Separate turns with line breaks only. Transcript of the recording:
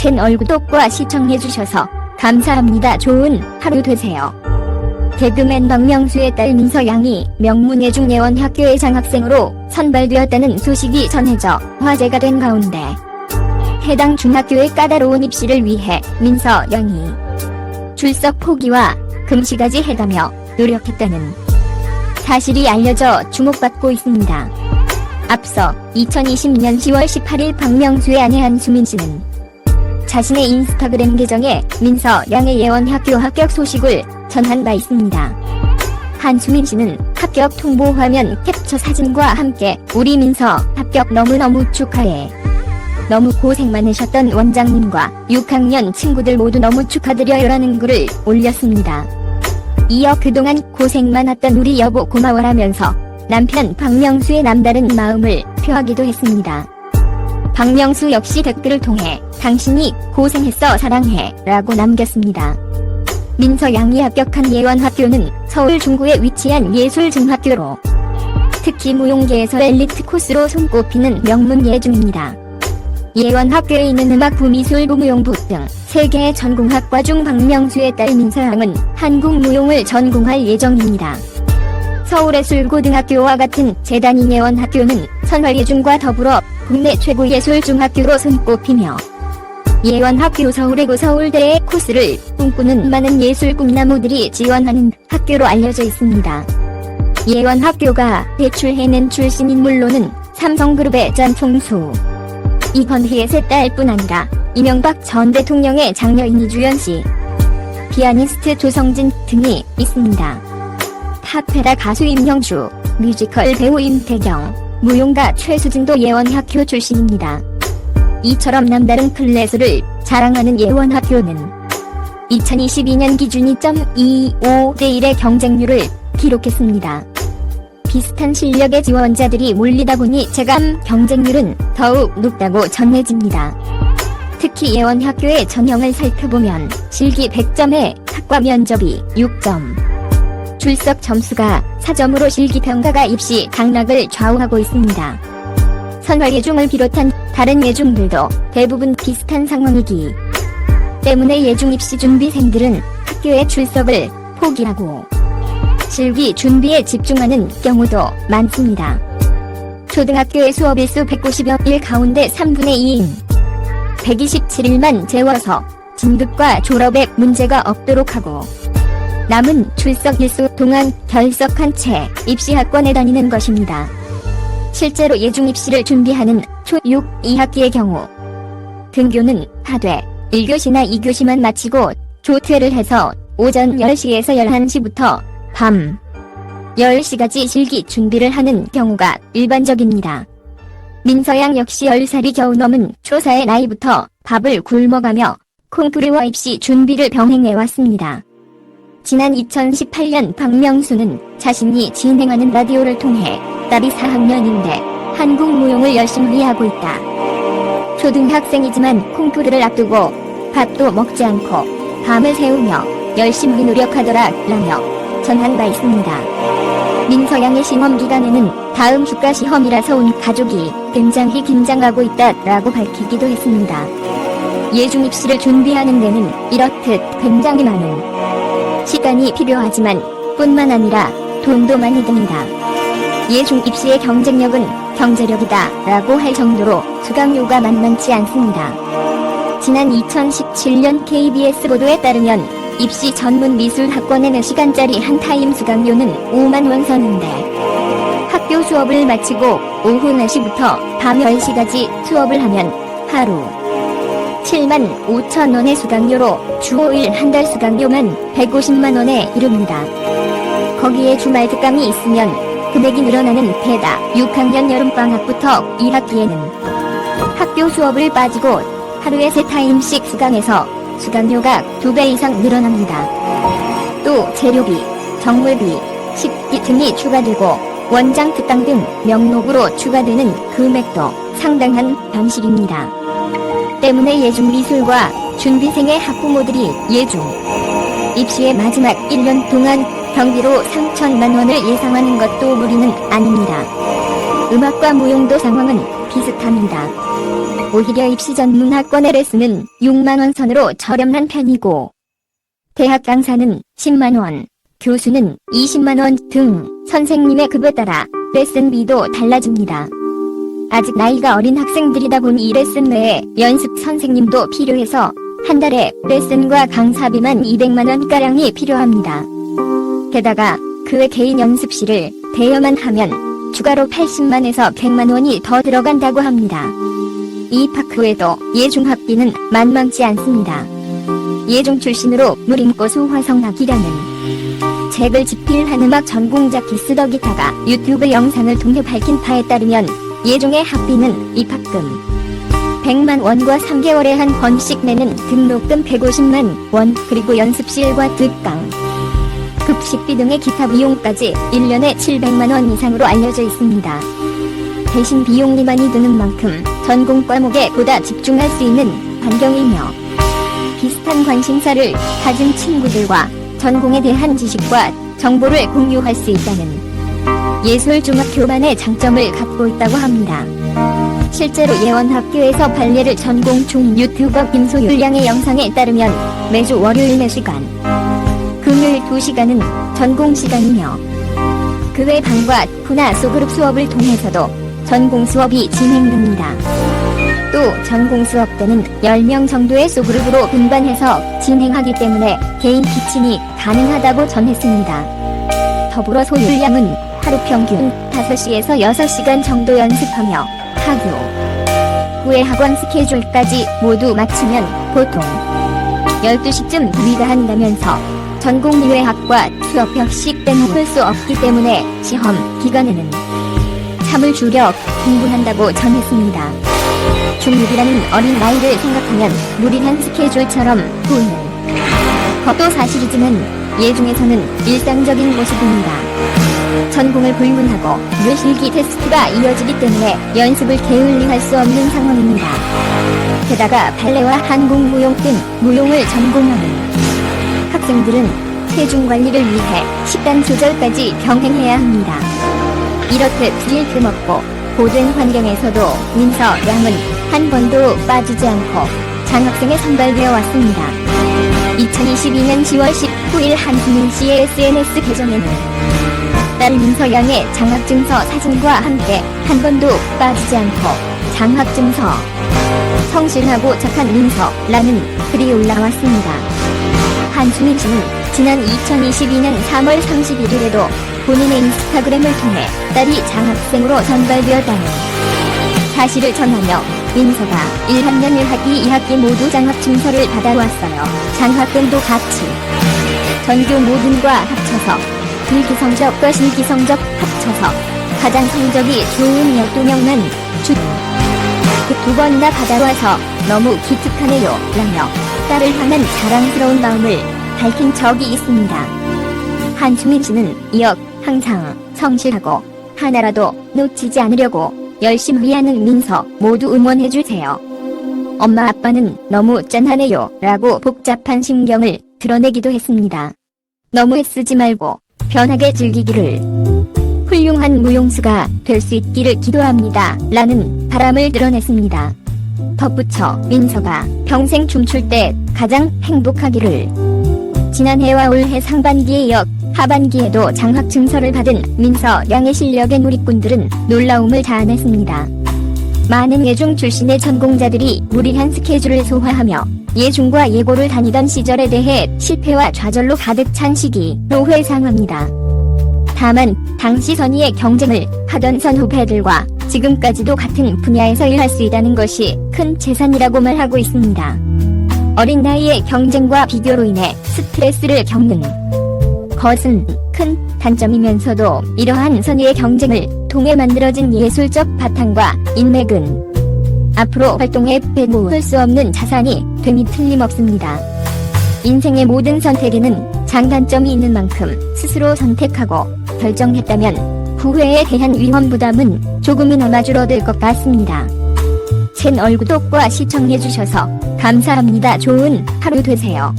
채널 구독과 시청해주셔서 감사합니다. 좋은 하루 되세요. 개그맨 박명수의 딸 민서양이 명문예중예원학교의 장학생으로 선발되었다는 소식이 전해져 화제가 된 가운데 해당 중학교의 까다로운 입시를 위해 민서양이 출석 포기와 금시까지 해가며 노력했다는 사실이 알려져 주목받고 있습니다. 앞서 2020년 10월 18일 박명수의 아내 한수민 씨는 자신의 인스타그램 계정에 민서양의 예원학교 합격 소식을 전한 바 있습니다. 한수민 씨는 합격 통보 화면 캡처 사진과 함께 "우리 민서 합격 너무너무 축하해. 너무 고생 많으셨던 원장님과 6학년 친구들 모두 너무 축하드려요라는 글을 올렸습니다. 이어 그동안 고생 많았던 우리 여보 고마워라면서 남편 박명수의 남다른 마음을 표하기도 했습니다. 박명수 역시 댓글을 통해 "당신이 고생했어 사랑해" 라고 남겼습니다. 민서양이 합격한 예원학교는 서울 중구에 위치한 예술중학교로 특히 무용계에서 엘리트 코스로 손꼽히는 명문 예중입니다. 예원학교에 있는 음악부, 미술부, 무용부 등 3개의 전공학과 중 박명수의 딸 민서양은 한국무용을 전공할 예정입니다. 서울예술고등학교와 같은 재단인 예원학교는 선화예중과 더불어 국내 최고 예술중학교로 손꼽히며 예원학교 서울예고 서울대의 코스를 꿈꾸는 많은 예술 꿈나무들이 지원하는 학교로 알려져 있습니다. 예원학교가 배출해낸 출신 인물로는 삼성그룹의 전총수 이건희의 3딸뿐 아니라 이명박 전 대통령의 장녀인 이주연씨, 피아니스트 조성진 등이 있습니다. 팝페라 가수 임형주, 뮤지컬 배우 임태경, 무용가 최수진도 예원학교 출신입니다. 이처럼 남다른 클래스를 자랑하는 예원학교는 2022년 기준 2.25대 1의 경쟁률을 기록했습니다. 비슷한 실력의 지원자들이 몰리다 보니 체감 경쟁률은 더욱 높다고 전해집니다. 특히 예원학교의 전형을 살펴보면 실기 100점에 학과 면접이 6점, 출석 점수가 4점으로 실기평가가 입시 강락을 좌우하고 있습니다. 선화예중을 비롯한 다른 예중들도 대부분 비슷한 상황이기 때문에 예중 입시 준비생들은 학교의 출석을 포기하고 실기 준비에 집중하는 경우도 많습니다. 초등학교의 수업 일수 190여 일 가운데 3분의 2인 127일만 재워서 진급과 졸업에 문제가 없도록 하고 남은 출석 일수 동안 결석한 채 입시학원에 다니는 것입니다. 실제로 예중 입시를 준비하는 초6 2학기의 경우 등교는 하되 1교시나 2교시만 마치고 조퇴를 해서 오전 10시에서 11시부터 밤 10시까지 실기 준비를 하는 경우가 일반적입니다. 민서양 역시 10살이 겨우 넘은 초4의 나이부터 밥을 굶어가며 콩쿠르와 입시 준비를 병행해왔습니다. 지난 2018년 박명수는 자신이 진행하는 라디오를 통해 딸이 4학년인데 한국 무용을 열심히 하고 있다. 초등학생이지만 콩쿠르를 앞두고 밥도 먹지 않고 밤을 새우며 열심히 노력하더라 라며 전한 바 있습니다. 민서양의 시험 기간에는 다음 주가 시험이라서 온 가족이 굉장히 긴장하고 있다라고 밝히기도 했습니다. 예중 입시를 준비하는 데는 이렇듯 굉장히 많은 시간이 필요하지만 뿐만 아니라 돈도 많이 듭니다. 예중 입시의 경쟁력은 경제력이다 라고 할 정도로 수강료가 만만치 않습니다. 지난 2017년 KBS 보도에 따르면 입시 전문 미술학원의 4시간짜리 한 타임 수강료는 5만 원 선인데 학교 수업을 마치고 오후 4시부터 밤 10시까지 수업을 하면 하루 7만 5천 원의 수강료로 주 5일 한 달 수강료만 150만 원에 이릅니다. 거기에 주말 특강이 있으면 금액이 늘어나는 데다 6학년 여름방학부터 1학기에는 학교 수업을 빠지고 하루에 3타임씩 수강해서 수강료가 2배 이상 늘어납니다. 또 재료비, 정물비, 식비 등이 추가되고 원장 특강 등 명목으로 추가되는 금액도 상당한 현실입니다. 때문에 예중 미술과 준비생의 학부모들이 예중 입시의 마지막 1년 동안 경비로 3천만 원을 예상하는 것도 무리는 아닙니다. 음악과 무용도 상황은 비슷합니다. 오히려 입시 전문학원의 레슨은 6만원 선으로 저렴한 편이고 대학 강사는 10만원, 교수는 20만원 등 선생님의 급에 따라 레슨비도 달라집니다. 아직 나이가 어린 학생들이다 보니 이 레슨 외에 연습 선생님도 필요해서 한 달에 레슨과 강사비만 200만원가량이 필요합니다. 게다가 그 외 개인 연습실을 대여만 하면 추가로 80만에서 100만원이 더 들어간다고 합니다. 입학 후에도 예중학비는 만만치 않습니다. 예중 출신으로 무림고 소화성악이라는 책을 집필한 음악 전공자 키스더 기타가 유튜브 영상을 통해 밝힌 바에 따르면 예중의 학비는 입학금 100만 원과 3개월에 한 번씩 내는 등록금 150만 원, 그리고 연습실과 특강, 급식비 등의 기타 비용까지 1년에 700만 원 이상으로 알려져 있습니다. 대신 비용이 많이 드는 만큼 전공 과목에 보다 집중할 수 있는 환경이며 비슷한 관심사를 가진 친구들과 전공에 대한 지식과 정보를 공유할 수 있다는 예술종합교반의 장점을 갖고 있다고 합니다. 실제로 예원학교에서 발레를 전공 중 유튜버 김소율 양의 영상에 따르면 매주 월요일 4시간, 금요일 2시간은 전공 시간이며 그 외 방과 푸나 소그룹 수업을 통해서도 전공 수업이 진행됩니다. 또 전공 수업 때는 10명 정도의 소그룹으로 분반해서 진행하기 때문에 개인 티칭이 가능하다고 전했습니다. 더불어 소율 양은 하루 평균 5시에서 6시간 정도 연습하며 하교 후에 학원 스케줄까지 모두 마치면 보통 12시쯤 귀가한다면서 전공 이외학과 수업 역시 빼먹을 수 없기 때문에 시험 기간에는 잠을 줄여 공부한다고 전했습니다. 중6이라는 어린 나이를 생각하면 무리한 스케줄처럼 보이는 것도 사실이지만 예중에서는 일상적인 모습입니다. 전공을 불문하고 뇌실기 테스트가 이어지기 때문에 연습을 게을리할 수 없는 상황입니다. 게다가 발레와 한국무용 등 무용을 전공하는 학생들은 체중 관리를 위해 식단 조절까지 병행해야 합니다. 이렇듯 질 틈 없고 고된 환경에서도 민서 양은 한 번도 빠지지 않고 장학생에 선발되어 왔습니다. 2022년 10월 19일 한수민 씨의 SNS 계정에는 딸 민서 양의 장학증서 사진과 함께 한 번도 빠지지 않고 장학증서 성실하고 착한 민서라는 글이 올라왔습니다. 한수민 씨는 지난 2022년 3월 31일에도 본인의 인스타그램을 통해 딸이 장학생으로 선발되었다는 사실을 전하며 민서가 1학년 1학기 2학기 모두 장학증서를 받아왔어요. 장학금도 같이 전교 모든과 합쳐서 필기성적과 실기성적 합쳐서 가장 성적이 좋은 12명만 그 2번이나 받아와서 너무 기특하네요 라며 딸을 향한 자랑스러운 마음을 밝힌 적이 있습니다. 한수민 씨는 이어 항상 성실하고 하나라도 놓치지 않으려고 열심히 하는 민서 모두 응원해주세요. 엄마 아빠는 너무 짠하네요 라고 복잡한 심경을 드러내기도 했습니다. 너무 애쓰지 말고 편하게 즐기기를, 훌륭한 무용수가 될 수 있기를 기도합니다 라는 바람을 드러냈습니다. 덧붙여 민서가 평생 춤출 때 가장 행복하기를, 지난해와 올해 상반기에 이어 하반기에도 장학증서를 받은 민서 양의 실력에 누리꾼들은 놀라움을 자아냈습니다. 많은 예중 출신의 전공자들이 무리한 스케줄을 소화하며 예중과 예고를 다니던 시절에 대해 실패와 좌절로 가득 찬 시기로 회상합니다. 다만 당시 선의의 경쟁을 하던 선후배들과 지금까지도 같은 분야에서 일할 수 있다는 것이 큰 재산이라고 말하고 있습니다. 어린 나이의 경쟁과 비교로 인해 스트레스를 겪는 것은 큰 단점이면서도 이러한 선의의 경쟁을 통해 만들어진 예술적 바탕과 인맥은 앞으로 활동에 빼놓을 수 없는 자산이 됨이 틀림없습니다. 인생의 모든 선택에는 장단점이 있는 만큼 스스로 선택하고 결정했다면 후회에 대한 위험 부담은 조금이나마 줄어들 것 같습니다. 채널 구독과 시청해주셔서 감사합니다. 좋은 하루 되세요.